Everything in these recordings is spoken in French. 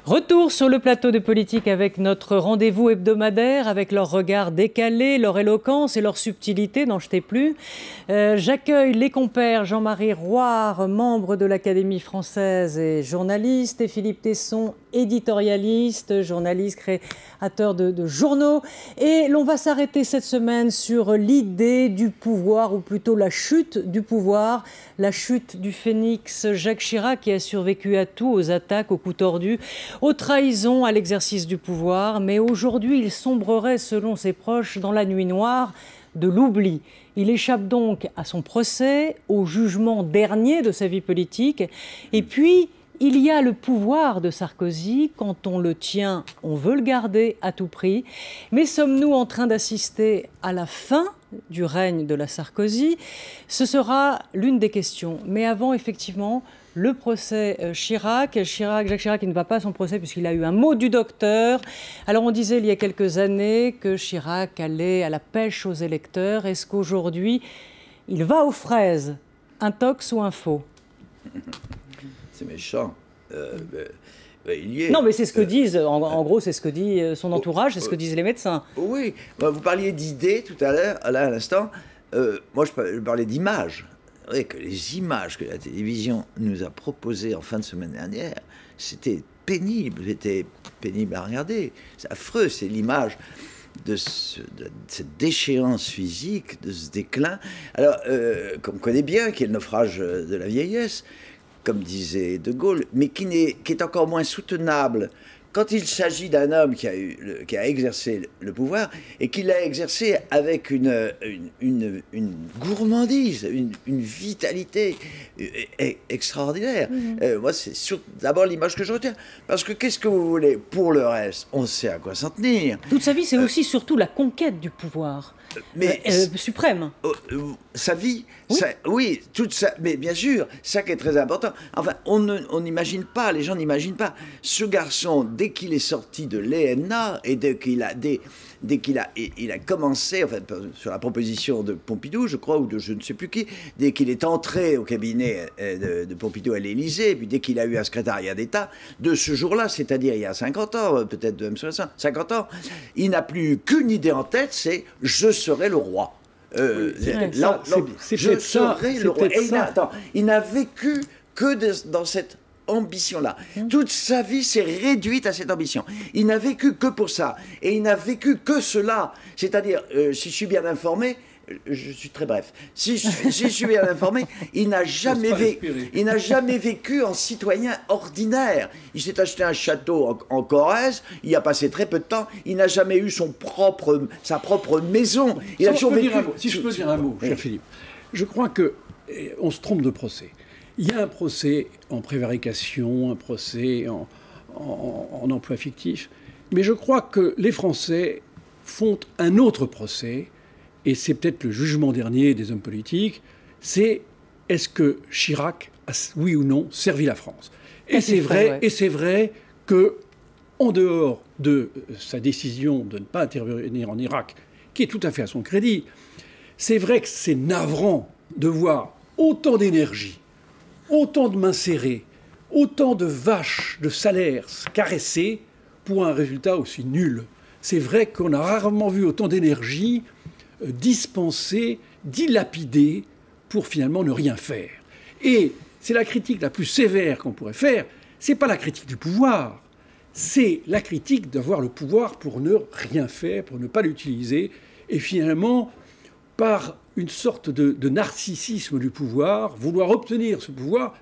Retour sur le plateau de Politique avec notre rendez-vous hebdomadaire, avec leur regard décalé, leur éloquence et leur subtilité, n'en jetez plus. J'accueille les compères Jean-Marie Roire, membre de l'Académie française et journaliste, et Philippe Tesson, éditorialiste, journaliste, créateur de journaux. Et l'on va s'arrêter cette semaine sur l'idée du pouvoir, ou plutôt la chute du pouvoir, la chute du phénix Jacques Chirac, qui a survécu à tout, aux attaques, aux coups tordus, aux trahisons, à l'exercice du pouvoir. Mais aujourd'hui, il sombrerait, selon ses proches, dans la nuit noire de l'oubli. Il échappe donc à son procès, au jugement dernier de sa vie politique. Et puis, il y a le pouvoir de Sarkozy. Quand on le tient, on veut le garder à tout prix. Mais sommes-nous en train d'assister à la fin du règne de la Sarkozy? Ce sera l'une des questions. Mais avant, effectivement, le procès Chirac, Jacques Chirac, qui ne va pas à son procès puisqu'il a eu un mot du docteur. Alors on disait il y a quelques années que Chirac allait à la pêche aux électeurs. Est-ce qu'aujourd'hui, il va aux fraises? Un tox ou un faux? C'est méchant. Il y est. Non, mais c'est ce que disent, en gros, c'est ce que dit son entourage, c'est ce que disent les médecins. Oui, vous parliez d'idées tout à l'heure, là à l'instant. Moi, je parlais d'images. Vous voyez que les images que la télévision nous a proposées en fin de semaine dernière, c'était pénible à regarder. C'est affreux, c'est l'image de cette déchéance physique, de ce déclin. Alors, qu'on connaît bien, qui est le naufrage de la vieillesse, comme disait De Gaulle, mais qui est encore moins soutenable quand il s'agit d'un homme qui a exercé le pouvoir et qui l'a exercé avec une gourmandise, une vitalité extraordinaire. Moi, c'est d'abord l'image que je retiens. Parce que qu'est-ce que vous voulez? Pour le reste, on sait à quoi s'en tenir. Toute sa vie, c'est aussi surtout la conquête du pouvoir. Suprême. Sa vie, oui, mais bien sûr, ça qui est très important. Enfin, on n'imagine pas, les gens n'imaginent pas. Ce garçon, dès qu'il est sorti de l'ENA et dès qu'il a commencé, enfin, sur la proposition de Pompidou, je crois, ou de je ne sais plus qui, dès qu'il est entré au cabinet de Pompidou à l'Élysée, et puis dès qu'il a eu un secrétariat d'État, de ce jour-là, c'est-à-dire il y a 50 ans, peut-être même 60, 50 ans, il n'a plus qu'une idée en tête, c'est « je serai le roi ». Je serai le roi. Il n'a vécu que dans cette ambition-là. Toute sa vie s'est réduite à cette ambition. Il n'a vécu que pour ça. Et il n'a vécu que cela. C'est-à-dire, si je suis bien informé, je suis très bref. Si je suis bien informé, il n'a jamais vécu en citoyen ordinaire. Il s'est acheté un château en Corrèze, il y a passé très peu de temps, il n'a jamais eu sa propre maison. Si je peux dire un mot, cher Philippe, je crois qu'on se trompe de procès. Il y a un procès en prévarication, un procès en emploi fictif, mais je crois que les Français font un autre procès, et c'est peut-être le jugement dernier des hommes politiques, c'est est-ce que Chirac a, oui ou non, servi la France? Et c'est vrai que, en dehors de sa décision de ne pas intervenir en Irak, qui est tout à fait à son crédit, c'est vrai que c'est navrant de voir autant d'énergie, autant de mains serrées, autant de vaches, de salaires caressés pour un résultat aussi nul. C'est vrai qu'on a rarement vu autant d'énergie dispensée, dilapidée pour finalement ne rien faire. Et c'est la critique la plus sévère qu'on pourrait faire. C'est pas la critique du pouvoir, c'est la critique d'avoir le pouvoir pour ne rien faire, pour ne pas l'utiliser, et finalement, par une sorte de narcissisme du pouvoir, vouloir obtenir ce pouvoir,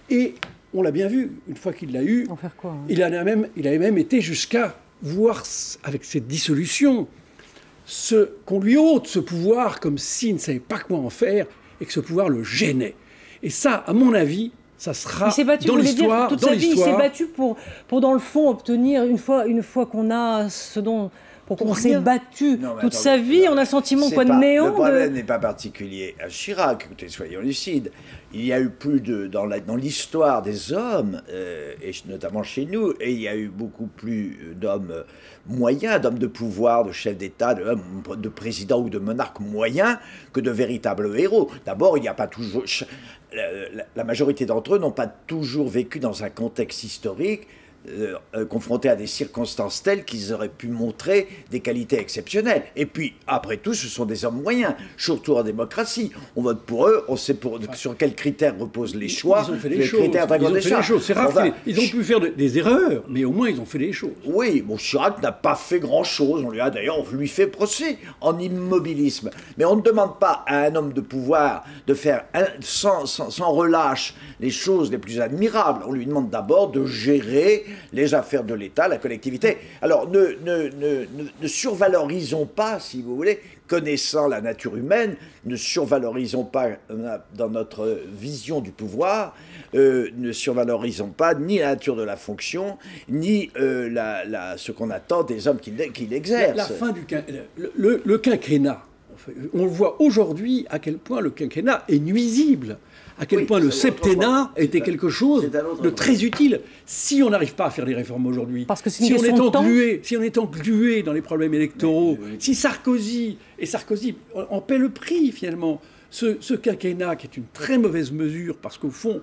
et on l'a bien vu, une fois qu'il l'a eu, en faire quoi, hein. Il avait même été jusqu'à voir, avec cette dissolution, qu'on lui ôte ce pouvoir comme s'il ne savait pas quoi en faire, et que ce pouvoir le gênait. Et ça, à mon avis, ça sera dans l'histoire. Toute sa vie, il s'est battu pour, dans le fond, obtenir, une fois qu'on a ce dont... On s'est battu toute sa vie, on a le sentiment de néant. Le problème n'est pas particulier à Chirac, écoutez, soyons lucides. Il y a eu plus dans l'histoire des hommes, et notamment chez nous, et il y a eu beaucoup plus d'hommes moyens, d'hommes de pouvoir, de chefs d'État, de présidents ou de monarques moyens, que de véritables héros. D'abord, il n'y a pas toujours... La majorité d'entre eux n'ont pas toujours vécu dans un contexte historique confrontés à des circonstances telles qu'ils auraient pu montrer des qualités exceptionnelles. Et puis, après tout, ce sont des hommes moyens, surtout en démocratie. On vote pour eux, on sait sur quels critères reposent les choix. Ils ont fait des choses. C'est rare ils ont pu faire des erreurs, mais au moins ils ont fait des choses. Oui, bon, Chirac n'a pas fait grand-chose. On lui fait procès en immobilisme. Mais on ne demande pas à un homme de pouvoir de faire sans relâche les choses les plus admirables. On lui demande d'abord de gérer les affaires de l'État, la collectivité. Alors, ne survalorisons pas, si vous voulez, connaissant la nature humaine, ne survalorisons pas dans notre vision du pouvoir, ne survalorisons pas ni la nature de la fonction, ni ce qu'on attend des hommes qui l'exercent. La fin du le quinquennat, on le voit aujourd'hui à quel point le quinquennat est nuisible. À quel point le septennat était quelque chose de très utile. Si on n'arrive pas à faire des réformes aujourd'hui, si on est englué dans les problèmes électoraux, si Sarkozy en paie le prix finalement, ce quinquennat qui est une très mauvaise mesure, parce qu'au fond,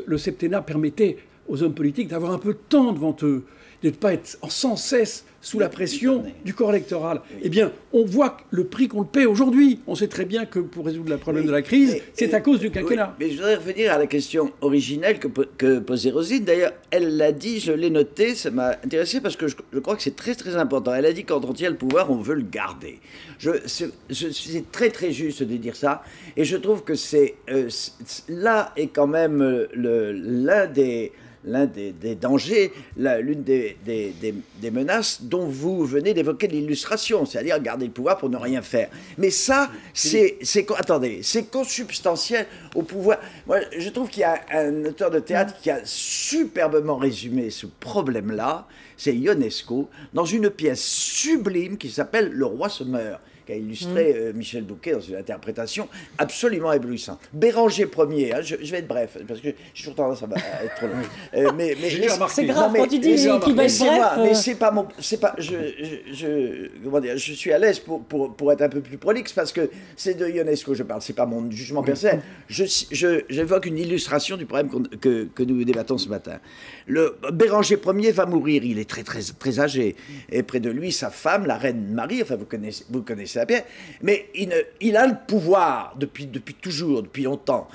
le septennat permettait aux hommes politiques d'avoir un peu de temps devant eux, de ne pas être sans cesse sous la pression du corps électoral. Eh bien, on voit le prix qu'on le paie aujourd'hui. On sait très bien que pour résoudre le problème de la crise, c'est à cause du quinquennat. Oui, mais je voudrais revenir à la question originelle que posait Roselyne. D'ailleurs, elle l'a dit, je l'ai noté, ça m'a intéressé parce que je crois que c'est très très important. Elle a dit quand on tient le pouvoir, on veut le garder. C'est très très juste de dire ça. Et je trouve que là est quand même l'un des dangers, l'une des menaces dont vous venez d'évoquer l'illustration, c'est-à-dire garder le pouvoir pour ne rien faire. Mais ça, c'est consubstantiel au pouvoir. Moi, je trouve qu'il y a un auteur de théâtre qui a superbement résumé ce problème-là, c'est Ionesco, dans une pièce sublime qui s'appelle « Le roi se meurt », qu'a illustré Michel Bouquet dans une interprétation absolument éblouissante. Béranger Ier, je vais être bref, parce que j'ai toujours tendance à être trop long. C'est grave quand tu dis qu'il va être bref. Mais c'est pas mon... comment dire, je suis à l'aise pour être un peu plus prolixe, parce que c'est de Ionesco je parle, c'est pas mon jugement personnel. J'évoque une illustration du problème que nous débattons ce matin. Le Béranger Ier va mourir, il est très, très, très âgé. Et près de lui, sa femme, la reine Marie, enfin vous connaissez la pièce, mais il a le pouvoir depuis toujours, depuis longtemps.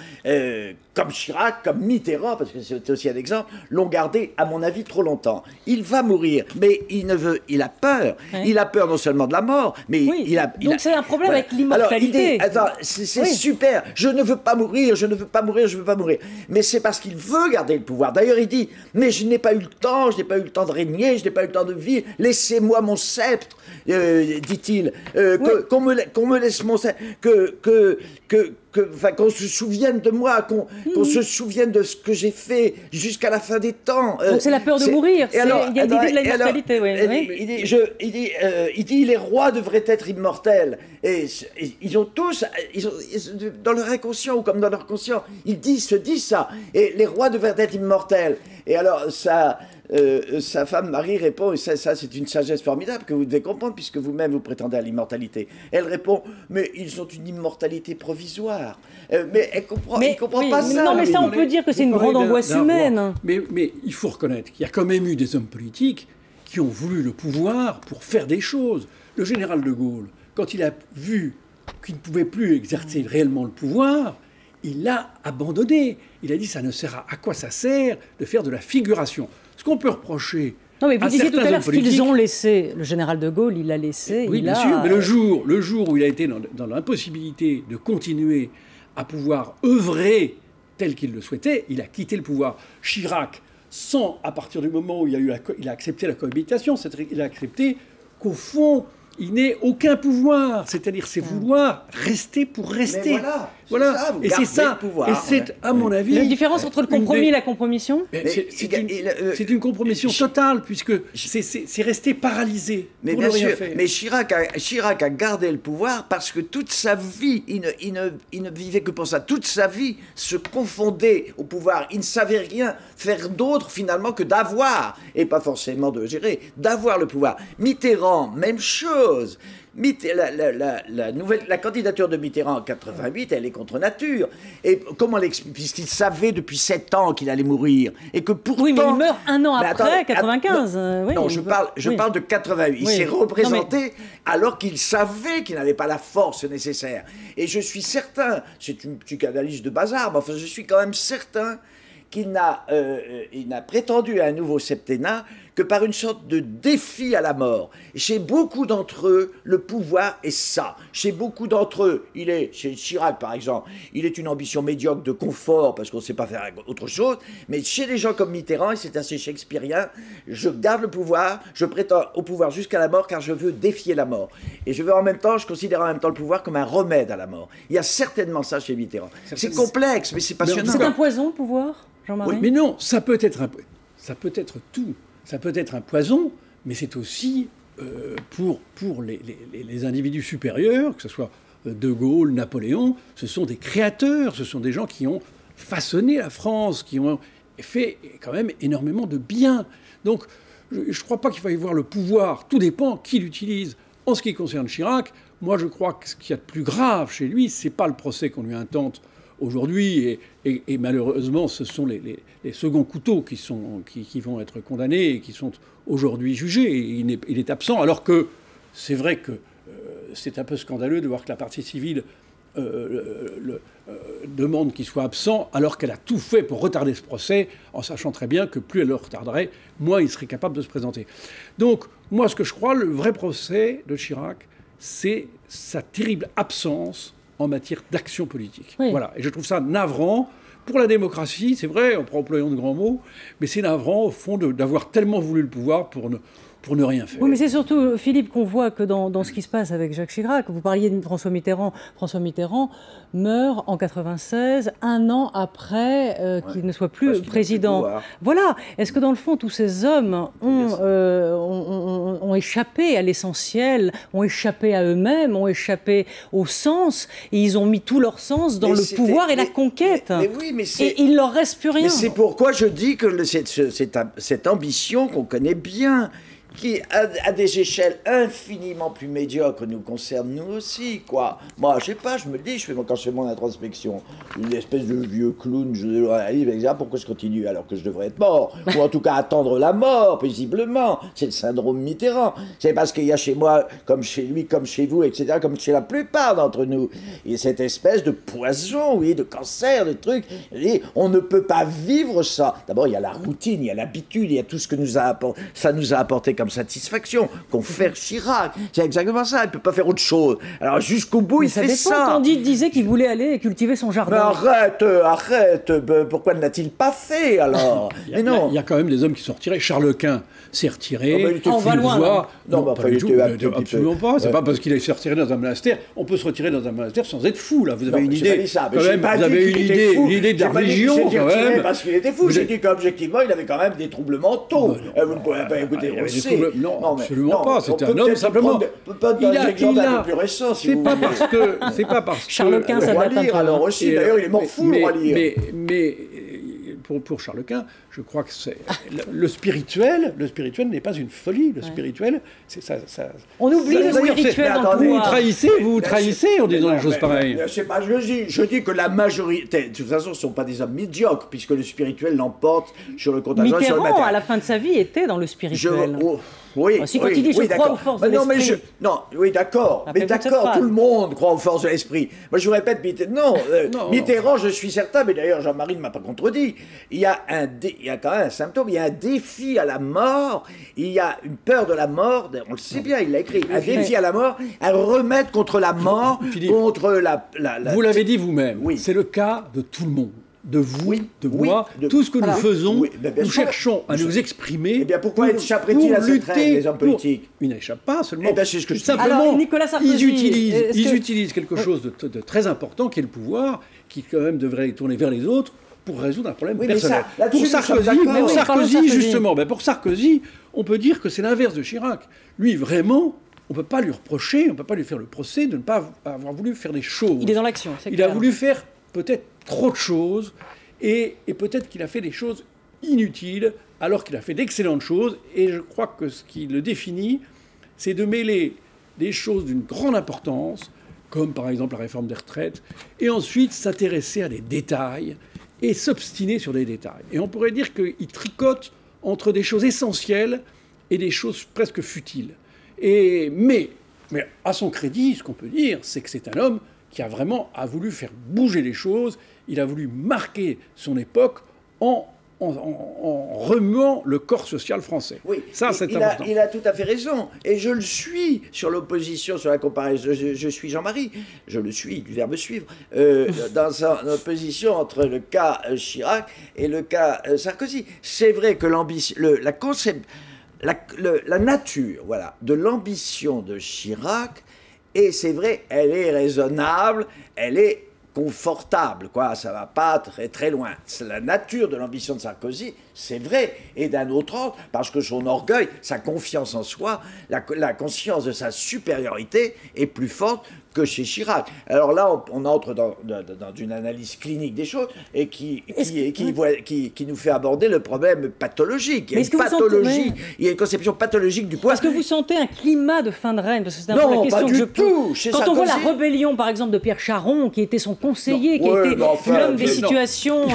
Comme Chirac, comme Mitterrand, parce que c'est aussi un exemple, l'ont gardé, à mon avis, trop longtemps. Il va mourir, mais il a peur. Oui. Il a peur non seulement de la mort, mais donc c'est un problème avec l'immortalité. C'est super, je ne veux pas mourir, je ne veux pas mourir, je ne veux pas mourir. Mais c'est parce qu'il veut garder le pouvoir. D'ailleurs, il dit, mais je n'ai pas eu le temps, je n'ai pas eu le temps de régner, je n'ai pas eu le temps de vivre, laissez-moi mon sceptre, dit-il, qu'on me laisse mon sceptre, qu'on se souvienne de moi, qu'on se souvienne de ce que j'ai fait jusqu'à la fin des temps. Donc c'est la peur de mourir, il y a l'idée de l'immortalité. Il dit les rois devraient être immortels. Et ils ont tous, dans leur inconscient ou comme dans leur conscient, se disent ça. Et les rois devraient être immortels. Et alors sa femme Marie répond, et ça c'est une sagesse formidable que vous devez comprendre puisque vous-même vous prétendez à l'immortalité. Elle répond, mais ils ont une immortalité provisoire. Mais elle comprend pas ça. Non, mais ça on peut dire que c'est une grande angoisse humaine. Mais il faut reconnaître qu'il y a quand même eu des hommes politiques qui ont voulu le pouvoir pour faire des choses. Le général de Gaulle, quand il a vu qu'il ne pouvait plus exercer réellement le pouvoir, il l'a abandonné. Il a dit, ça ne sert à quoi ça sert de faire de la figuration. Ce qu'on peut reprocher. Non, mais vous disiez tout à l'heure ce qu'ils ont laissé. Le général de Gaulle, il l'a laissé. Oui, bien sûr. Mais le jour où il a été dans l'impossibilité de continuer à pouvoir œuvrer tel qu'il le souhaitait, il a quitté le pouvoir. Chirac, à partir du moment où il a accepté la cohabitation, c'est-à-dire qu'il a accepté qu'au fond, il n'ait aucun pouvoir, c'est-à-dire c'est vouloir rester pour rester. Mais voilà. Et c'est ça. Et c'est, à mon avis... La différence entre le compromis et la compromission, c'est une compromission totale, puisque c'est rester paralysé. Mais bien sûr, mais Chirac a gardé le pouvoir parce que toute sa vie, il ne vivait que pour ça. Toute sa vie se confondait au pouvoir. Il ne savait rien faire d'autre, finalement, que d'avoir, et pas forcément de gérer, d'avoir le pouvoir. Mitterrand, même chose. la candidature de Mitterrand en 88, elle est contre nature. Et comment l'expliquer? Puisqu'il savait depuis 7 ans qu'il allait mourir. Et que pourtant... Oui, mais il meurt un an après, attendez, 95. Non, je parle de 88. Il s'est représenté alors qu'il savait qu'il n'avait pas la force nécessaire. Et je suis certain, c'est une psychanalyse de bazar, mais enfin, je suis quand même certain qu'il n'a prétendu à un nouveau septennat que par une sorte de défi à la mort. Et chez beaucoup d'entre eux, le pouvoir est ça. Chez beaucoup d'entre eux, chez Chirac par exemple, il est une ambition médiocre de confort parce qu'on ne sait pas faire autre chose. Mais chez des gens comme Mitterrand, et c'est assez shakespearien, je garde le pouvoir, je prétends au pouvoir jusqu'à la mort car je veux défier la mort. Et je considère en même temps le pouvoir comme un remède à la mort. Il y a certainement ça chez Mitterrand. C'est complexe, mais c'est passionnant. C'est un poison, le pouvoir, Jean-Marie? Oui, mais non, ça peut être tout. Ça peut être un poison, mais c'est aussi pour les individus supérieurs, que ce soit De Gaulle, Napoléon, ce sont des créateurs, ce sont des gens qui ont façonné la France, qui ont fait quand même énormément de bien. Donc, je ne crois pas qu'il faille voir le pouvoir, tout dépend qui l'utilise. En ce qui concerne Chirac, moi je crois que ce qu'il y a de plus grave chez lui, c'est pas le procès qu'on lui intente aujourd'hui, et malheureusement, ce sont les seconds couteaux qui vont être condamnés et qui sont aujourd'hui jugés. Il est absent, alors que c'est vrai que c'est un peu scandaleux de voir que la partie civile demande qu'il soit absent, alors qu'elle a tout fait pour retarder ce procès, en sachant très bien que plus elle le retarderait, moins il serait capable de se présenter. Donc, moi, ce que je crois, le vrai procès de Chirac, c'est sa terrible absence en matière d'action politique. Oui. Voilà. Et je trouve ça navrant pour la démocratie, c'est vrai, en employant de grands mots, mais c'est navrant, au fond, d'avoir tellement voulu le pouvoir pour ne rien faire. Oui, mais c'est surtout, Philippe, qu'on voit que dans ce qui se passe avec Jacques Chirac, vous parliez de François Mitterrand. François Mitterrand meurt en 96, un an après qu'il ne soit plus président. Voilà. Est-ce que dans le fond, tous ces hommes ont échappé à l'essentiel, ont échappé à eux-mêmes, ont échappé au sens, et ils ont mis tout leur sens dans le pouvoir et la conquête. Et il ne leur reste plus rien. Mais c'est pourquoi je dis que cette ambition qu'on connaît bien, qui, à des échelles infiniment plus médiocres, nous concerne nous aussi, quoi. Moi, je sais pas, je me dis, quand je fais mon introspection, une espèce de vieux clown, pourquoi je continue alors que je devrais être mort? Ou en tout cas attendre la mort, paisiblement. C'est le syndrome Mitterrand. C'est parce qu'il y a chez moi, comme chez lui, comme chez vous, etc., comme chez la plupart d'entre nous, et cette espèce de poison, oui, de cancer, de trucs. Et on ne peut pas vivre ça. D'abord, il y a la routine, il y a l'habitude, il y a tout ce que ça nous a apporté comme satisfaction, confère Chirac. C'est exactement ça, il ne peut pas faire autre chose. Alors jusqu'au bout, il fait ça. Candide disait qu'il voulait aller cultiver son jardin. Mais arrête, pourquoi ne l'a-t-il pas fait alors? Mais non. Il y a quand même des hommes qui sont retirés. Charles Quint s'est retiré. On va loin. Non, pas du tout. Absolument pas. C'est pas parce qu'il s'est retiré dans un monastère. On peut se retirer dans un monastère sans être fou, là. Vous avez une idée. Vous avez une idée de la religion, quand même. Parce qu'il était fou. J'ai dit qu'objectivement, il avait quand même des troubles mentaux. Vous ne pouvez pas écouter. Non, absolument pas. C'était un homme simplement. Il a plus récent, si vous voulez. C'est pas parce que Charles Quint, ça date un peu. Alors aussi, d'ailleurs, il est mort fou, le roi lire. Mais pour Charles Quint, je crois que le spirituel n'est pas une folie. Le spituel, c'est ça. On oublie le spirituel dans le pouvoir. Vous vous trahissez en disant des choses pareilles. C'est pas ce que je dis. Je dis que la majorité, de toute façon, ce ne sont pas des hommes médiocres, puisque le spirituel l'emporte sur le contingent, sur le matériel. Mitterrand, à la fin de sa vie, était dans le spirituel. Oui, si quand il dit je crois aux forces de l'esprit. Oui, d'accord. Mais d'accord, tout le monde croit aux forces de l'esprit. Moi, je vous répète, Mitterrand, je suis certain, mais d'ailleurs, Jean-Marie ne m'a pas contredit. Il y a quand même un symptôme, il y a un défi à la mort, il y a une peur de la mort, on le sait bien, il l'a écrit, un défi à la mort, un remède contre la mort, Philippe, contre la... Vous l'avez dit vous-même, oui. C'est le cas de tout le monde. De vous, de moi, tout ce que nous faisons, nous cherchons à nous exprimer. Eh bien, pourquoi échapperait-il à cette règle, les hommes politiques? Ils n'échappent pas seulement. C'est ce que je dis. Simplement, alors, Nicolas Sarkozy, ils utilisent quelque chose de très important, qui est le pouvoir, qui quand même devrait tourner vers les autres pour résoudre un problème personnel. Pour Sarkozy, justement, pour Sarkozy, on peut dire que c'est l'inverse de Chirac. Lui, vraiment, on ne peut pas lui reprocher, on ne peut pas lui faire le procès de ne pas avoir voulu faire des choses. Il est dans l'action, c'est clair. Il a voulu faire peut-être trop de choses, et peut-être qu'il a fait des choses inutiles, alors qu'il a fait d'excellentes choses, et je crois que ce qui le définit, c'est de mêler des choses d'une grande importance, comme par exemple la réforme des retraites, et ensuite s'intéresser à des détails et s'obstiner sur des détails. Et on pourrait dire qu'il tricote entre des choses essentielles et des choses presque futiles. Mais à son crédit, ce qu'on peut dire, c'est que c'est un homme qui a vraiment voulu faire bouger les choses, il a voulu marquer son époque en remuant le corps social français. Oui, ça c'est important. Il a tout à fait raison. Et je le suis sur l'opposition, sur la comparaison. Je suis Jean-Marie, je le suis, du verbe suivre, dans son opposition entre le cas Chirac et le cas Sarkozy. C'est vrai que la nature, voilà, de l'ambition de Chirac, et c'est vrai, elle est raisonnable, elle est confortable, quoi, ça va pas très très loin. C'est la nature de l'ambition de Sarkozy, c'est vrai, et d'un autre ordre, parce que son orgueil, sa confiance en soi, la conscience de sa supériorité est plus forte que chez Chirac. Alors là, on entre dans une analyse clinique des choses et qui nous fait aborder le problème pathologique. Il y a une pathologie, il y a une conception pathologique du pouvoir. Est-ce que vous sentez un climat de fin de règne? Parce que c'est un peu la question que je pose. Quand on voit la rébellion, par exemple, de Pierre Charon, qui était son conseiller, qui était l'homme des situations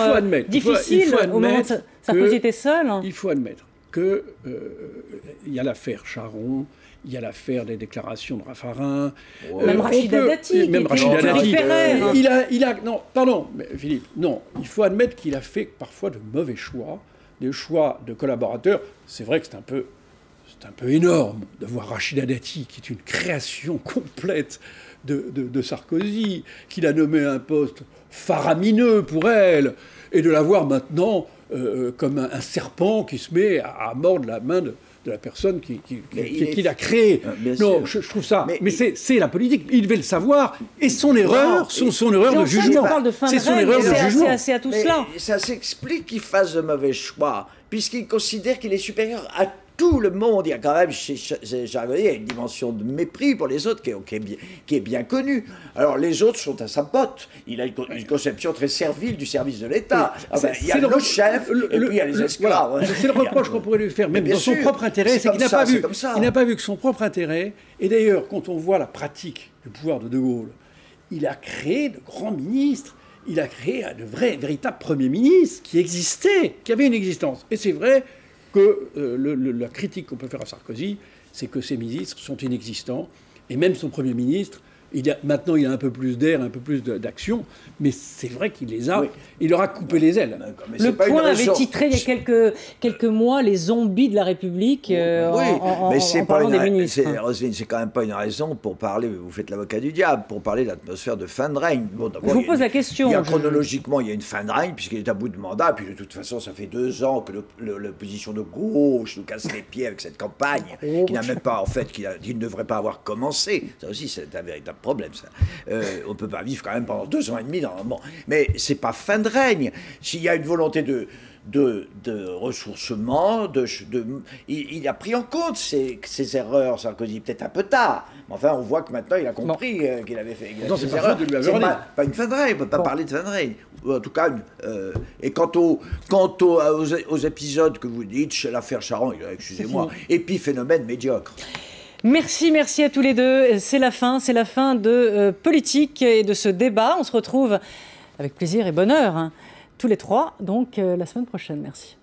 difficiles au moment de Sarkozy était seul. Il faut admettre qu'il y a l'affaire Charon, il y a l'affaire des déclarations de Raffarin. Même Rachida Dati. Même Rachida Dati. Non, pardon, Philippe, non. Il faut admettre qu'il a fait parfois de mauvais choix, des choix de collaborateurs. C'est vrai que c'est un peu énorme de voir Rachida Dati, qui est une création complète de Sarkozy, qu'il a nommé un poste faramineux pour elle, et de la voir maintenant comme un serpent qui se met à mordre la main de la personne qui l'a créé. Non, je trouve ça. Mais c'est la politique. Il devait le savoir. Et son erreur, son erreur de jugement. C'est son erreur de jugement. C'est à tout cela. Ça s'explique qu'il fasse de mauvais choix, puisqu'il considère qu'il est supérieur à tout le monde. Il y a quand même chez Sarkozy une dimension de mépris pour les autres qui est bien connue. Alors les autres sont à sa botte. Il a une conception très servile du service de l'État. Il y a le chef et puis il y a les esclaves. Voilà. C'est le reproche qu'on pourrait lui faire, même dans son propre intérêt, c'est qu'il n'a pas vu que son propre intérêt. Et d'ailleurs, quand on voit la pratique du pouvoir de De Gaulle, il a créé de grands ministres. Il a créé de véritables premiers ministres qui existaient, qui avaient une existence. Et c'est vrai que la critique qu'on peut faire à Sarkozy, c'est que ses ministres sont inexistants, et même son Premier ministre, maintenant il a un peu plus d'air, un peu plus d'action, mais c'est vrai qu'il les a, il leur a coupé les ailes. Le Point avait titré il y a quelques mois les zombies de la République en parlant des ministres. Roselyne, c'est quand même pas une raison pour parler, vous faites l'avocat du diable, pour parler de l'atmosphère de fin de règne. Bon, je vous pose la question. Chronologiquement, il y a une fin de règne, puisqu'il est à bout de mandat, puis de toute façon, ça fait 2 ans que l'opposition de gauche nous casse les pieds avec cette campagne, qui n'a même pas, en fait, qui ne devrait pas avoir commencé. Ça aussi, c'est un véritable problème, ça. On ne peut pas vivre quand même pendant 2 ans et demi normalement. Mais c'est pas fin de règne. S'il y a une volonté de ressourcement, il a pris en compte ses erreurs, Sarkozy, peut-être un peu tard. Mais enfin, on voit que maintenant, il a compris qu'il avait fait des erreurs. C'est pas une fin de règne, on ne peut pas parler de fin de règne. En tout cas, et quant aux épisodes que vous dites, chez l'affaire Charon, excusez-moi, épiphénomène médiocre. Merci à tous les deux. C'est la fin de Politique et de ce débat. On se retrouve avec plaisir et bonheur, tous les trois, donc la semaine prochaine. Merci.